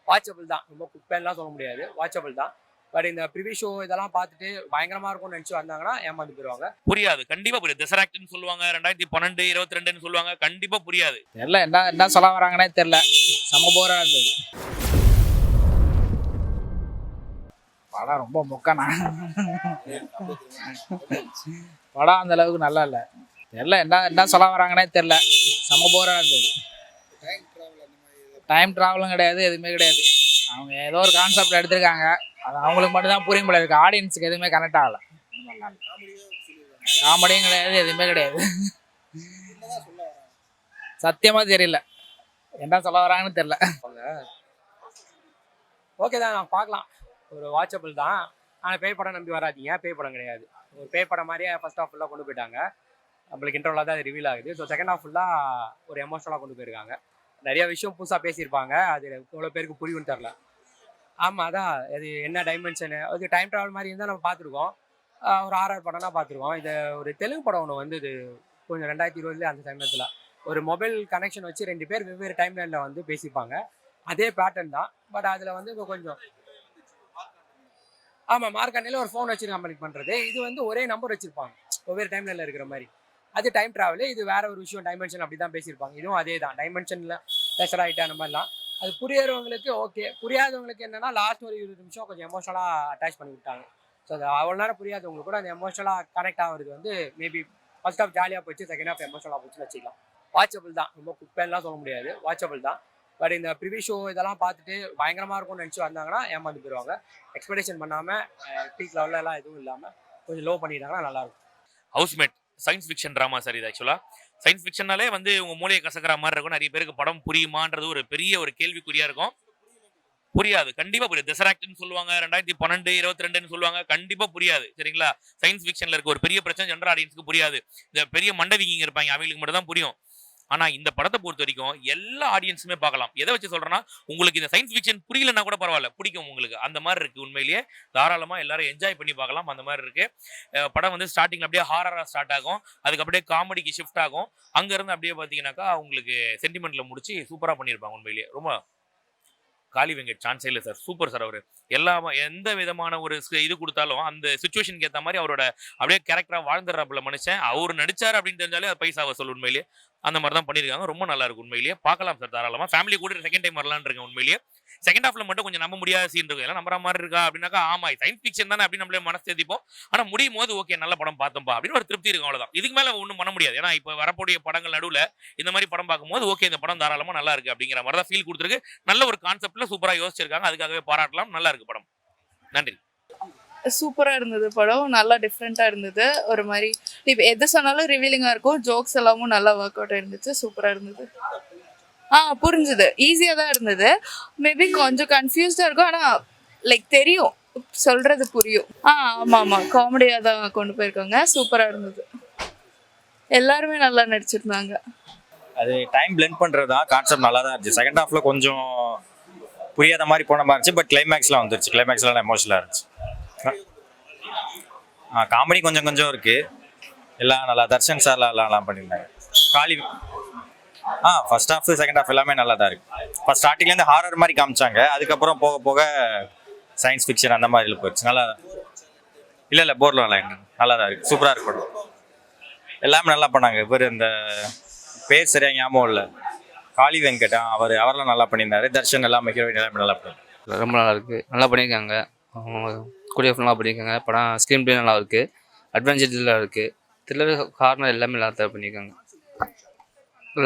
Watchable தான், ரொம்ப குப்பைலாம் சொல்ல முடியாது, வாட்சபிள் தான். பட் இந்த ப்ரிவியூ ஷோ இதெல்லாம் பார்த்துட்டு பயங்கரமா இருக்கும்னு நினைச்சு வந்தாங்கன்னா ஏமாந்து போயிருவாங்க. புரியாது, கண்டிப்பா புரியாது. தசராக்ட்னு சொல்லுவாங்க, 2012 22ன்னு சொல்லுவாங்க, கண்டிப்பா புரியாது. தெரியல என்ன சொல்ல வராங்கன்னே தெரியல. செம்ம போரா இருந்தது படம். ரொம்ப மொக்கனா படம் அந்த அளவுக்கு நல்லா இல்லை. தெரியல என்ன சொல்ல வராங்கன்னே தெரியல. செம்ம போரா இருந்தது. டைம் ட்ராவலும் கிடையாது, எதுவுமே கிடையாது. அவங்க ஏதோ ஒரு கான்செப்ட் எடுத்திருக்காங்க, அது அவங்களுக்கு மட்டும் தான் புரியும் போல இருக்கு. ஆடியன்ஸுக்கு எதுவுமே கனெக்ட் ஆகலை. காமெடியும் கிடையாது, எதுவுமே கிடையாது. சத்தியமா தெரியல என்ன சொல்ல வராங்கன்னு தெரியல. ஓகே தான், நான் பார்க்கலாம், ஒரு வாட்சபிள் தான். ஆனால் பேய் படம் நம்பி வராதிங்க, பேய் படம் கிடையாது. ஒரு பேய் படம் மாதிரியே ஃபர்ஸ்ட் ஹாஃப் ஃபுல்லாக கொண்டு போயிட்டாங்க. நம்மளுக்கு இன்டர்வலாக தான் அது ரிவீல் ஆகுது. ஸோ செகண்ட் ஹாஃப் ஃபுல்லாக ஒரு எமோஷனலாக கொண்டு போயிருக்காங்க. நிறைய விஷயம் புதுசாக பேசியிருப்பாங்க, அது எவ்வளோ பேருக்கு புரியும்னு தெரில. ஆமாம், அதான் அது என்ன டைமென்ஷனு, அது டைம் ட்ராவல் மாதிரி இருந்தால் நம்ம பார்த்துருக்கோம். ஒரு ஆர்ஆர் படம்னா பார்த்துருக்கோம். இது ஒரு தெலுங்கு படம் ஒன்று வந்து இது கொஞ்சம் 2020 அந்த சமயத்தில் ஒரு மொபைல் கனெக்ஷன் வச்சு 2 பேர் வெவ்வேறு டைம்லைனில் வந்து பேசிப்பாங்க. அதே பேட்டர்ன் தான், பட் அதில் வந்து இப்போ கொஞ்சம் ஆமாம், மார்க்கண்டையில் ஒரு ஃபோன் வச்சு கம்பெனி பண்ணுறது. இது வந்து ஒரே நம்பர் வச்சுருப்பாங்க, ஒவ்வொரு டைம்லைனில் இருக்கிற மாதிரி. அது டைம் ட்ராவலு, இது வேற ஒரு விஷயம், டைமென்ஷன் அப்படி தான் பேசியிருப்பாங்க. இதுவும் அதே தான், டைமென்ஷனில் பெசராகிட்டு அந்த மாதிரிலாம். அது புரியறவங்களுக்கு ஓகே, புரியாதவங்களுக்கு என்னன்னா லாஸ்ட் ஒரு 20 நிமிஷம் கொஞ்சம் எமோஷனலாக அட்டாச் பண்ணி விட்டாங்க. ஸோ அது அவ்வளோ நேரம் புரியாதவங்களுக்கு கூட அந்த எமோஷனலாக கனெக்ட் ஆகிறது வந்து மேபி ஃபர்ஸ்ட் ஹாஃப் ஜாலியாக போச்சு, செகண்ட் ஹாஃப் எமோஷனலாக போச்சுன்னு வச்சுக்கலாம். வாட்சபிள் தான், ரொம்ப குப்பைலாம் சொல்ல முடியாது, வாட்சபிள் தான். பட் இந்த ப்ரிவியூ ஷோ இதெல்லாம் பார்த்துட்டு பயங்கரமாக இருக்கும்னு நினச்சி வந்தாங்கன்னா ஏமாந்து போயிடுவாங்க. எக்ஸ்பெக்டேஷன் பண்ணாமல் பீக் லெவலெல்லாம் எதுவும் இல்லாமல் கொஞ்சம் லோ பண்ணிட்டாங்கன்னா நல்லாயிருக்கும். Housemate science fiction drama sir. இது ஆக்சுவலாக சயின்ஸ் ஃபிக்ஷனாலே வந்து உங்க மூளையை கசக்கிற மாதிரி இருக்கும். நிறைய பேருக்கு படம் புரியுமான்றது ஒரு பெரிய ஒரு கேள்விக்குறியா இருக்கும். புரியாது, கண்டிப்பா புரியாது. தசராக்ட்னு சொல்லுவாங்க, 2012 22ன்னு சொல்லுவாங்க, கண்டிப்பா புரியாது. சரிங்களா? சயின்ஸ் ஃபிக்ஷன்ல இருக்க ஒரு பெரிய பிரச்சனை ஜெனரல் ஆடியன்ஸ்க்கு புரியாது. இந்த பெரிய மண்டவிங்க இருப்பாங்க, அவங்களுக்கு மட்டும் தான் புரியும். ஆனா இந்த படத்தை பொறுத்த வரைக்கும் எல்லா ஆடியன்ஸுமே பார்க்கலாம். எதை வச்சு சொல்றேன்னா, உங்களுக்கு இந்த சயின்ஸ் ஃபிக்ஷன் புரியலன்னா கூட பரவாயில்ல, பிடிக்கும் உங்களுக்கு. அந்த மாதிரி இருக்கு. உண்மையிலேயே தாராளமா எல்லாரும் என்ஜாய் பண்ணி பார்க்கலாம். அந்த மாதிரி இருக்கு. படம் வந்து ஸ்டார்டிங்ல அப்படியே ஹாரரா ஸ்டார்ட் ஆகும், அதுக்கு அப்படியே காமெடிக்கு ஷிஃப்ட் ஆகும். அங்க இருந்து அப்படியே பாத்தீங்கன்னாக்கா உங்களுக்கு சென்டிமெண்ட்ல முடிச்சு சூப்பரா பண்ணியிருப்பாங்க. உண்மையிலேயே ரொம்ப காளி வெங்கட் சான்ஸே இல்லை சார், சூப்பர் சார். அவரு எந்த விதமான ஒரு இது கொடுத்தாலும் அந்த சுச்சுவேஷனுக்கு ஏற்ற மாதிரி அவரோட அப்படியே கேரக்டரா வாழ்ந்துடுறாப்புல மனுஷன். அவர் நடிச்சார் அப்படின்னு தெரிஞ்சாலே அது பைசாவை சொல்லு. உண்மையிலேயே அந்த மாதிரி தான் பண்ணியிருக்காங்க. ரொம்ப நல்லா இருக்கு. உண்மையிலேயே பார்க்கலாம் சார் தாராளமா. ஃபேமிலி கூட செகண்ட் டைம் வரலான்னு இருக்கேன். உண்மையிலேயே செகண்ட் ஹாஃப்ல மட்டும் கொஞ்சம் நம்ப முடியாத சீன் இருக்கும். எல்லாம் நம்புற மாதிரி இருக்கா அப்படின்னாக்கா, ஆமா சயின்ஸ் ஃபிக்ஷன் தானே அப்படின்னு நம்மளே மனசு தேதிப்போம். ஆனா முடியும் போது ஓகே நல்ல படம் பார்த்தோம்பா அப்படின்னு ஒரு திருப்தி இருக்கும். அவ்வளவுதான், இதுக்கு மேல ஒன்றும் பண்ண முடியாது. ஏன்னா இப்போ வரக்கூடிய படங்கள் நடுவில் இந்த மாதிரி படம் பார்க்கும்போது ஓகே இந்த படம் தாராளமா நல்லா இருக்கு அப்படிங்கிற மாதிரி தான் ஃபீல் கொடுத்துருக்கு. நல்ல ஒரு கான்செப்ட்ல சூப்பரா யோசிச்சிருக்காங்க, அதுக்காகவே பாராட்டலாம். நல்லா இருக்கு படம். நன்றி. சூப்பரா இருந்தது படம், நல்லா டிஃப்ரெண்டா இருந்தது. ஒரு மாதிரி இப்போ எது சொன்னாலும் ரிவீலிங்கா இருக்கும். ஜோக்ஸ் எல்லாமும் நல்லா ஒர்க் அவுட் இருந்துச்சு, சூப்பரா இருந்தது. புரிஞ்சுது, ஈஸியா தான் இருந்தது. மேபி கொஞ்சம் கன்ஃபியூஸ்டா இருக்கும், ஆனா லைக் தெரியும், சொல்றது புரியும். ஆமா ஆமா, காமெடியா தான் கொண்டு போயிருக்காங்க, சூப்பரா இருந்தது. எல்லாருமே நல்லா நடிச்சிருந்தாங்க. அது டைம் பிளெண்ட் பண்றது தான் கான்செப்ட், நல்லா தான் இருந்துச்சு. செகண்ட் ஹாஃப்ல கொஞ்சம் புரியாத மாதிரி போன மாதிரி இருந்துச்சு, பட் கிளைமேக்ஸ்லாம் வந்துருச்சு. கிளைமேக்ஸ்லாம் எமோஷனலாக இருந்துச்சு. காமெடி கொஞ்சம் இருக்கு, எல்லாம் நல்லா. தர்ஷன் சார்லாம் எல்லாம் பண்ணியிருந்தாங்க. காளி ஃபர்ஸ்ட் ஹாஃப் செகண்ட் ஹாஃப் எல்லாமே நல்லா தான் இருக்கு. ஃபர்ஸ்ட் ஸ்டார்டிங்லேருந்து ஹாரர் மாதிரி காமிச்சாங்க, அதுக்கப்புறம் போக போக சயின்ஸ் ஃபிக்ஷன் அந்த மாதிரி போயிடுச்சு. நல்லா இல்லை போர்லாம் இல்லை, நல்லா தான் இருக்கு, சூப்பராக இருக்கு படம். எல்லாமே நல்லா பண்ணாங்க. இவர் இந்த பேர் சரியா ஞாபகம் இல்லை, காளி வெங்கட், அவரெல்லாம் நல்லா பண்ணியிருந்தாரு. தர்ஷன் எல்லாமே ஹீரோயின் எல்லாமே நல்லா பண்ணியிருந்தாங்க. ரொம்ப நல்லா இருக்குது, நல்லா பண்ணியிருக்காங்க. கொரியோகிராஃப் நல்லா பண்ணியிருக்காங்க. படம் ஸ்க்ரீன் பிளே நல்லா இருக்குது, அட்வென்ச்சர் த்ரில்லர் இருக்குது, த்ரில்லர் கார்னர் எல்லாமே நல்லா தான் பண்ணியிருக்காங்க.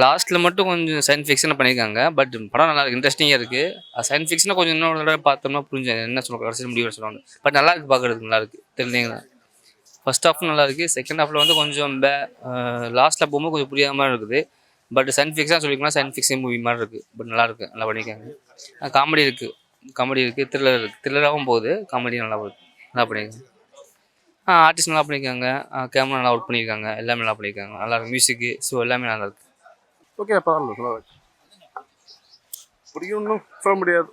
லாஸ்ட்டில் மட்டும் கொஞ்சம் சயின்ஸ் ஃபிக்ஷனில் பண்ணியிருக்காங்க, பட் படம் நல்லா இருக்குது, இன்ட்ரெஸ்டிங்காக இருக்குது. சயின்ஸ் ஃபிக்ஷனை கொஞ்சம் இன்னொரு தடவை பார்த்தோம்னா புரிஞ்சு என்ன சொல்லுவாங்க, கடைசியில் முடிவு சொல்லுவாங்க. பட் நல்லா இருக்குது, பார்க்குறதுக்கு நல்லா இருக்குது. தெரிஞ்சுங்களா? ஃபர்ஸ்ட் ஹாஃப் நல்லா இருக்குது, செகண்ட் ஹாஃபில் வந்து கொஞ்சம் லாஸ்ட்டில் போகும்போது கொஞ்சம் புரியாத மாதிரி இருக்குது. பட் சயின்ஸ் ஃபிக்ஷனாக சொல்லிக்கலாம், சயின்ஸ் ஃபிக்ஷன் மூவி மாதிரி இருக்குது. பட் நல்லா இருக்குது, நல்லா பண்ணியிருக்காங்க. காமெடி இருக்குது, த்ரில்லர் இருக்குது, த்ரில்லராகவும் போகுது, காமெடி நல்லா போகுது, நல்லா பண்ணியிருக்காங்க. ஆர்டிஸ்ட் நல்லா பண்ணியிருக்காங்க, கேமரா நல்லா ஒர்க் பண்ணியிருக்காங்க, எல்லாமே நல்லா பண்ணியிருக்காங்க. நல்லா இருக்குது, மியூசிக்கு ஸோ எல்லாமே நல்லா இருக்குது. ஓகே, பரவாயில்ல, புரியும்னு சொல்ல முடியாது.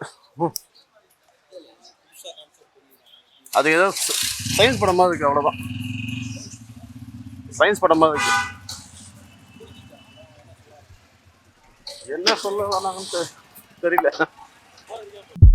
அது ஏதோ சயின்ஸ் படமா இருக்கு, அவ்வளோதான். சயின்ஸ் படமா இருக்கு, என்ன சொல்ல வேணாம்னு தெரியல. பார்ப்போம்.